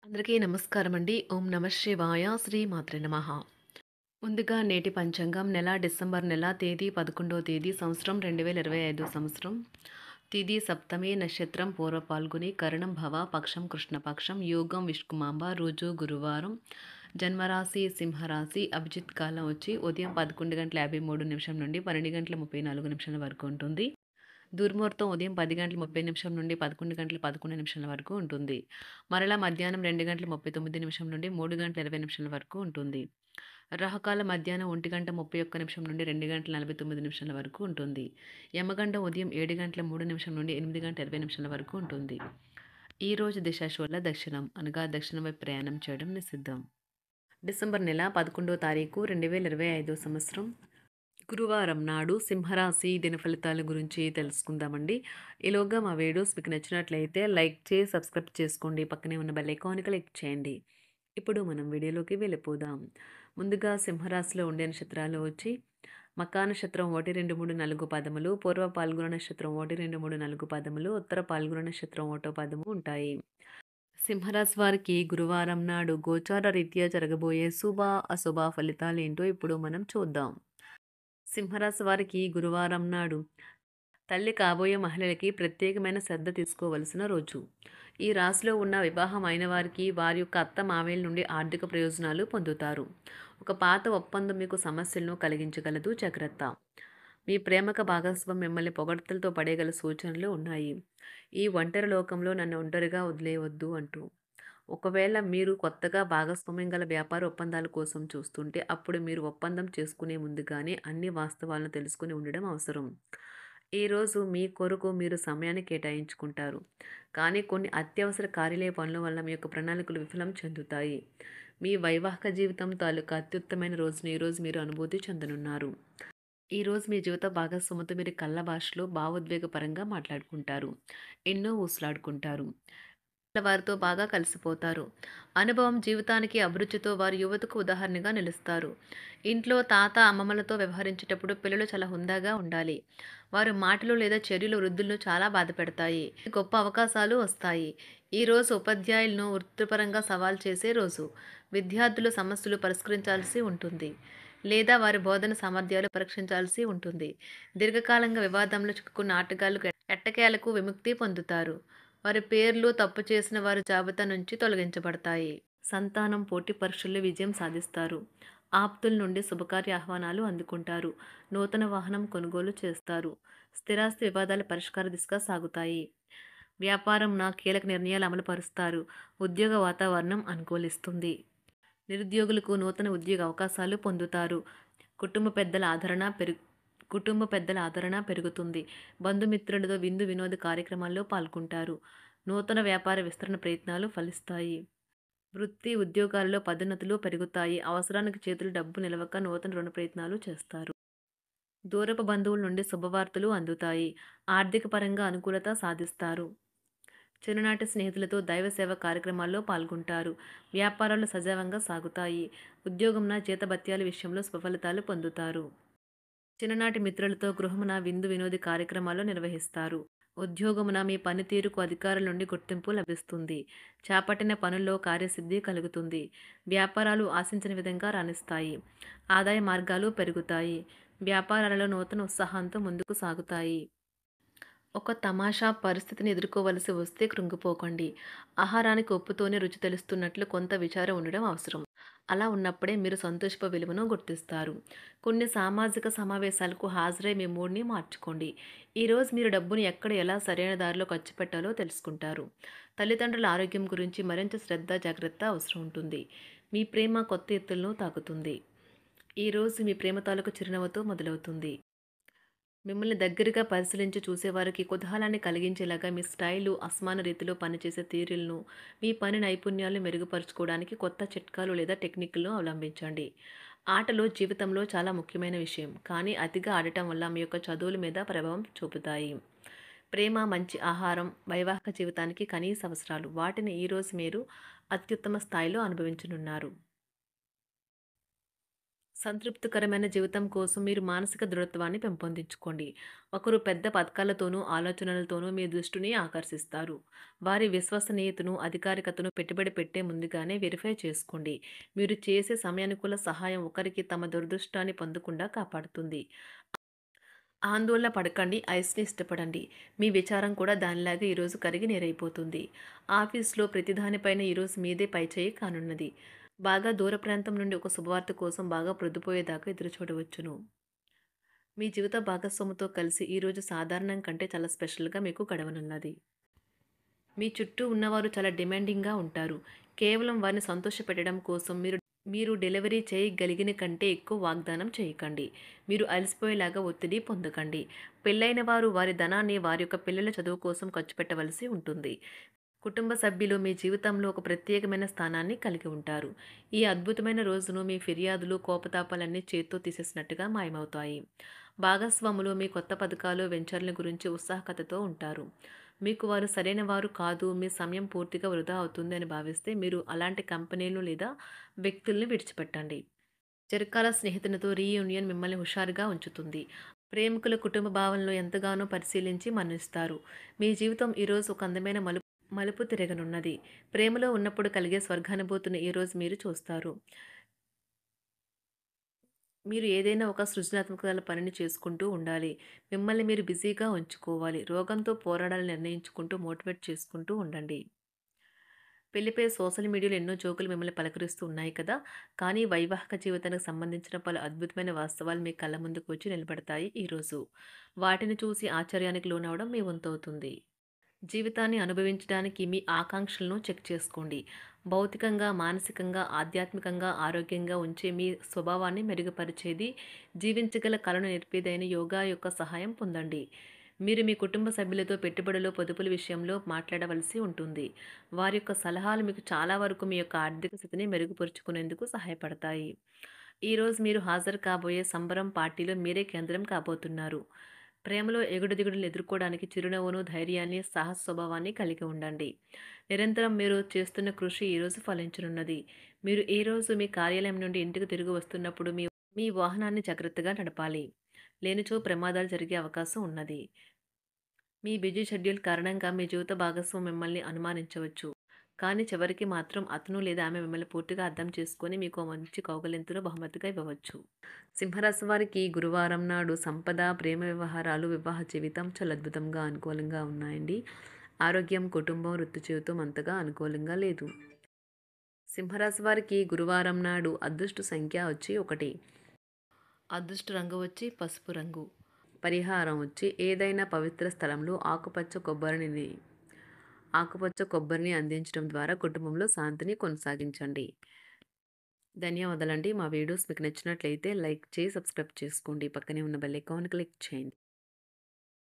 అందరికీ నమస్కారం అండి. ఓం నమః శివాయ. శ్రీ మాత్రే నమః. ముందుగా నేటి పంచాంగం నెల డిసెంబర్ నెల తేదీ 11వ తేదీ సంవత్సరం 2025 సంవత్సరం. తిథి సప్తమి నక్షత్రం పూర్వ పాల్గొని కరణం భవ పక్షం కృష్ణపక్షం యోగం విష్కుమాంబ రోజు గురువారం. జన్మరాశి సింహరాశి. అభిజిత్ కాలం వచ్చి ఉదయం 11:53 నుండి 12:34 వరకు ఉంటుంది. దుర్ముహూర్తం ఉదయం 10:30 నుండి 11:11 వరకు ఉంటుంది. మరలా మధ్యాహ్నం 2:39 నుండి 3:20 వరకు ఉంటుంది. రాహుకాలం మధ్యాహ్నం 1:31 నుండి 2:49 వరకు ఉంటుంది. యమగండం ఉదయం 7:03 నుండి 8:20 వరకు ఉంటుంది. ఈరోజు దిశాశ వల్ల దక్షిణం అనగా దక్షిణం వైపు ప్రయాణం చేయడం నిషిద్ధం. డిసెంబర్ నెల 11వ తారీఖు 2025 సంవత్సరం గురువారం నాడు సింహరాశి దిన ఫలితాల గురించి తెలుసుకుందామండి. ఈలోగా మా వీడియోస్ మీకు నచ్చినట్లయితే లైక్ చేసి సబ్స్క్రైబ్ చేసుకోండి. పక్కనే ఉన్న బెల్ ఐకాన్‌ని క్లిక్ చేయండి. ఇప్పుడు మనం వీడియోలోకి వెళ్ళిపోదాం. ముందుగా సింహరాశిలో ఉండే నక్షత్రాలు వచ్చి మకా నక్షత్రం 1, 2, 3, 4 పదములు, పూర్వ పాల్గుణ నక్షత్రం 1, 2, 3, 4 పదములు, ఉత్తర పాల్గుణ నక్షత్రం 1 పదము ఉంటాయి. సింహరాశి వారికి గురువారం నాడు గోచార రీత్యా జరగబోయే శుభ, అశుభ ఫలితాలేంటో ఇప్పుడు మనం చూద్దాం. సింహరాశి వారికి గురువారం నాడు తల్లి కాబోయే మహిళలకి ప్రత్యేకమైన శ్రద్ధ తీసుకోవలసిన రోజు. ఈ రాశిలో ఉన్న వివాహం అయిన వారికి వారి యొక్క అత్త మామయ్యల నుండి ఆర్థిక ప్రయోజనాలు పొందుతారు. ఒక పాత ఒప్పందం మీకు సమస్యలను కలిగించగలదు, జాగ్రత్త. మీ ప్రేమక భాగస్వామి మిమ్మల్ని పొగడ్తలతో పడేయగల సూచనలు ఉన్నాయి. ఈ ఒంటరి లోకంలో నన్ను ఒంటరిగా వదిలేయవద్దు అంటూ. ఒకవేళ మీరు కొత్తగా భాగస్వామ్యం గల వ్యాపార ఒప్పందాల కోసం చూస్తుంటే అప్పుడు మీరు ఒప్పందం చేసుకునే ముందుగానే అన్ని వాస్తవాలను తెలుసుకుని ఉండడం అవసరం. ఈరోజు మీ కొరకు మీరు సమయాన్ని కేటాయించుకుంటారు. కానీ కొన్ని అత్యవసర కార్యాలయ పనుల వల్ల మీ యొక్క ప్రణాళికలు విఫలం చెందుతాయి. మీ వైవాహిక జీవితం తాలూకా అత్యుత్తమైన రోజును ఈరోజు మీరు అనుభూతి చెందనున్నారు. ఈరోజు మీ జీవిత భాగస్వామితో మీరు కళ్ళ భాషలో భావోద్వేగపరంగా మాట్లాడుకుంటారు. ఎన్నో ఊసులాడుకుంటారు. వారితో బాగా కలిసిపోతారు. అనుభవం జీవితానికి అభిరుచితో వారు యువతకు ఉదాహరణగా నిలుస్తారు. ఇంట్లో తాత అమ్మమ్మలతో వ్యవహరించేటప్పుడు పిల్లలు చాలా హుందాగా ఉండాలి. వారి మాటలు లేదా చర్యలు వృద్ధులను చాలా బాధపెడతాయి. గొప్ప అవకాశాలు వస్తాయి. ఈ రోజు ఉపాధ్యాయులను వృత్తిపరంగా సవాల్ చేసే రోజు. విద్యార్థులు సమస్యలు పరిష్కరించాల్సి ఉంటుంది లేదా వారి బోధన సామర్థ్యాలు పరీక్షించాల్సి ఉంటుంది. దీర్ఘకాలంగా వివాదంలో చిక్కుకున్న ఆటగాళ్లు ఎట్టకేలకు విముక్తి పొందుతారు. వారి పేర్లు తప్పు చేసిన వారి జాబితా నుంచి తొలగించబడతాయి. సంతానం పోటీ పరీక్షల్లో విజయం సాధిస్తారు. ఆప్తుల నుండి శుభకార్య ఆహ్వానాలు అందుకుంటారు. నూతన వాహనం కొనుగోలు చేస్తారు. స్థిరాస్తి వివాదాల పరిష్కార దిశగా సాగుతాయి. వ్యాపారం కీలక నిర్ణయాలు అమలు పరుస్తారు. ఉద్యోగ వాతావరణం అనుకూలిస్తుంది. నిరుద్యోగులకు నూతన ఉద్యోగ అవకాశాలు పొందుతారు. కుటుంబ పెద్దల ఆదరణ పెరుగుతుంది. బంధుమిత్రులతో విందు వినోద కార్యక్రమాల్లో పాల్గొంటారు. నూతన వ్యాపార విస్తరణ ప్రయత్నాలు ఫలిస్తాయి. వృత్తి ఉద్యోగాలలో పదోన్నతులు పెరుగుతాయి. అవసరానికి చేతులు డబ్బు నిలవక నూతన రుణ ప్రయత్నాలు చేస్తారు. దూరపు బంధువుల నుండి శుభవార్తలు అందుతాయి. ఆర్థిక పరంగా అనుకూలత సాధిస్తారు. చిన్ననాటి స్నేహితులతో దైవ సేవ కార్యక్రమాల్లో పాల్గొంటారు. వ్యాపారాలు సజావంగా సాగుతాయి. ఉద్యోగంన జీతభత్యాల విషయంలో శుభఫలితాలు పొందుతారు. చిన్ననాటి మిత్రులతో గృహమున విందు వినోద కార్యక్రమాలు నిర్వహిస్తారు. ఉద్యోగమున మీ పనితీరుకు అధికారుల నుండి గుర్తింపు లభిస్తుంది. చేపట్టిన పనుల్లో కార్యసిద్ధి కలుగుతుంది. వ్యాపారాలు ఆశించిన విధంగా రాణిస్తాయి. ఆదాయ మార్గాలు పెరుగుతాయి. వ్యాపారాలలో నూతన ఉత్సాహంతో ముందుకు సాగుతాయి. ఒక తమాషా పరిస్థితిని ఎదుర్కోవలసి వస్తే కృంగిపోకండి. ఆహారానికి ఉప్పుతోనే రుచి తెలుస్తున్నట్లు కొంత విచారం ఉండడం అవసరం. అలా ఉన్నప్పుడే మీరు సంతోషపు విలువను గుర్తిస్తారు. కొన్ని సామాజిక సమావేశాలకు హాజరై మీ మూడ్ని మార్చుకోండి. ఈరోజు మీరు డబ్బును ఎక్కడ ఎలా సరైన దారిలో ఖర్చు పెట్టాలో తెలుసుకుంటారు. తల్లిదండ్రుల ఆరోగ్యం గురించి మరింత శ్రద్ధ జాగ్రత్త అవసరం ఉంటుంది. మీ ప్రేమ కొత్త ఎత్తులను తాకుతుంది. ఈరోజు మీ ప్రేమ తాలూకు చిరునవ్వుతో మొదలవుతుంది. మిమ్మల్ని దగ్గరగా పరిశీలించి చూసేవారికి కుతూహలాన్ని కలిగించేలాగా మీ స్టైలు, అసమాన రీతిలో పనిచేసే తీరులను, మీ పని నైపుణ్యాలను మెరుగుపరుచుకోవడానికి కొత్త చిట్కాలు లేదా టెక్నిక్లను అవలంబించండి. ఆటలు జీవితంలో చాలా ముఖ్యమైన విషయం, కానీ అతిగా ఆడటం వల్ల మీ యొక్క చదువుల మీద ప్రభావం చూపుతాయి. ప్రేమ, మంచి ఆహారం, వైవాహిక జీవితానికి కనీస అవసరాలు. వాటిని ఈరోజు మీరు అత్యుత్తమ స్థాయిలో అనుభవించనున్నారు. సంతృప్తికరమైన జీవితం కోసం మీరు మానసిక దృఢత్వాన్ని పెంపొందించుకోండి. ఒకరు పెద్ద పథకాలతోనూ, ఆలోచనలతోనూ మీ దృష్టిని ఆకర్షిస్తారు. వారి విశ్వసనీయతను, అధికారికతను పెట్టుబడి పెట్టే ముందుగానే వెరిఫై చేసుకోండి. మీరు చేసే సమయానుకూల సహాయం ఒకరికి తమ దురదృష్టాన్ని పొందకుండా కాపాడుతుంది. ఆందోళన పడకండి. ఐస్‌ని ఇష్టపడండి. మీ విచారం కూడా దానిలాగే ఈరోజు కరిగి నీరైపోతుంది. ఆఫీస్‌లో ప్రతి దానిపైన ఈరోజు మీదే పైచేయి కానున్నది. బాగా దూర ప్రాంతం నుండి ఒక శుభవార్త కోసం బాగా ప్రొద్దుపోయేదాకా ఎదురుచూడవచ్చును. మీ జీవిత భాగస్వామితో కలిసి ఈరోజు సాధారణం కంటే చాలా స్పెషల్‌గా మీకు గడవనున్నది. మీ చుట్టూ ఉన్నవారు చాలా డిమాండింగ్‌గా ఉంటారు. కేవలం వారిని సంతోషపెట్టడం కోసం మీరు డెలివరీ చేయగలిగిన కంటే ఎక్కువ వాగ్దానం చేయకండి. మీరు అలసిపోయేలాగా ఒత్తిడి పొందకండి. పెళ్లైన వారు వారి ధనాన్ని వారి యొక్క పిల్లల చదువు కోసం ఖర్చు పెట్టవలసి ఉంటుంది. కుటుంబ సభ్యులు మీ జీవితంలో ఒక ప్రత్యేకమైన స్థానాన్ని కలిగి ఉంటారు. ఈ అద్భుతమైన రోజును మీ ఫిర్యాదులు, కోపతాపాలన్నీ చేత్తో తీసేసినట్టుగా మాయమవుతాయి. భాగస్వాములు మీ కొత్త పథకాలు, వెంచర్ల గురించి ఉత్సాహకతతో ఉంటారు. మీకు వారు సరైన వారు కాదు, మీ సమయం పూర్తిగా వృధా అవుతుంది అని భావిస్తే మీరు అలాంటి కంపెనీలు లేదా వ్యక్తుల్ని విడిచిపెట్టండి. చిరకాల స్నేహితునితో రీయూనియన్ మిమ్మల్ని హుషారుగా ఉంచుతుంది. ప్రేమికుల కుటుంబ భావనలు ఎంతగానో పరిశీలించి మన్నిస్తారు. మీ జీవితం ఈరోజు ఒక అందమైన మలుపు తిరగనున్నది. ప్రేమలో ఉన్నప్పుడు కలిగే స్వర్గానుభూతిని ఈరోజు మీరు చూస్తారు. మీరు ఏదైనా ఒక సృజనాత్మకతల పనిని చేసుకుంటూ ఉండాలి. మిమ్మల్ని మీరు బిజీగా ఉంచుకోవాలి. రోగంతో పోరాడాలని నిర్ణయించుకుంటూ మోటివేట్ చేసుకుంటూ ఉండండి. పెళ్లిపై సోషల్ మీడియాలో ఎన్నో జోకులు మిమ్మల్ని పలకరిస్తూ ఉన్నాయి కదా! కానీ వైవాహిక జీవితానికి సంబంధించిన పలు అద్భుతమైన వాస్తవాలు మీ కళ్ళ ముందుకు వచ్చి నిలబడతాయి ఈరోజు. వాటిని చూసి ఆశ్చర్యానికి లోనవ్వడం మీ వంతవుతుంది. జీవితాన్ని అనుభవించడానికి మీ ఆకాంక్షలను చెక్ చేసుకోండి. భౌతికంగా, మానసికంగా, ఆధ్యాత్మికంగా ఆరోగ్యంగా ఉంచే మీ స్వభావాన్ని మెరుగుపరిచేది, జీవించగల కళను నేర్పేదైన యోగా యొక్క సహాయం పొందండి. మీరు మీ కుటుంబ సభ్యులతో పెట్టుబడులు, పొదుపుల విషయంలో మాట్లాడవలసి ఉంటుంది. వారి యొక్క సలహాలు మీకు చాలా వరకు మీ యొక్క ఆర్థిక స్థితిని మెరుగుపరుచుకునేందుకు సహాయపడతాయి. ఈరోజు మీరు హాజరు కాబోయే సంబరం పార్టీలో మీరే కేంద్రం కాబోతున్నారు. ప్రేమలో ఎగుడు దిగుడులను ఎదుర్కోవడానికి చిరునవ్వును, ధైర్యాన్ని, సాహస స్వభావాన్ని కలిగి ఉండండి. నిరంతరం మీరు చేస్తున్న కృషి ఈరోజు ఫలించనున్నది. మీరు ఈ రోజు మీ కార్యాలయం నుండి ఇంటికి తిరిగి వస్తున్నప్పుడు మీ మీ వాహనాన్ని జాగ్రత్తగా నడపాలి. లేనిచో ప్రమాదాలు జరిగే అవకాశం ఉన్నది. మీ బిజీ షెడ్యూల్ కారణంగా మీ జీవిత భాగస్వామి మిమ్మల్ని అనుమానించవచ్చు. కానీ చివరికి మాత్రం అతను లేదా ఆమె మిమ్మల్ని పూర్తిగా అర్థం చేసుకొని మీకు ఓ మంచి కౌగిలింతను బహుమతిగా ఇవ్వవచ్చు. సింహరాశి వారికి గురువారం నాడు సంపద, ప్రేమ వ్యవహారాలు, వివాహ జీవితం చాలా అద్భుతంగా అనుకూలంగా ఉన్నాయండి. ఆరోగ్యం, కుటుంబం, వృత్తి జీవితం అంతగా అనుకూలంగా లేదు. సింహరాశి వారికి గురువారం నాడు అదృష్ట సంఖ్య వచ్చి 1. అదృష్ట రంగు వచ్చి పసుపు రంగు. పరిహారం వచ్చి ఏదైనా పవిత్ర స్థలంలో ఆకుపచ్చ కొబ్బరిని అందించడం ద్వారా కుటుంబంలో శాంతిని కొనసాగించండి. ధన్యవాదాలండి. మా వీడియోస్ మీకు నచ్చినట్లయితే లైక్ చేసి సబ్స్క్రైబ్ చేసుకోండి. పక్కనే ఉన్న బెల్ ఐకాన్ క్లిక్ చేయండి.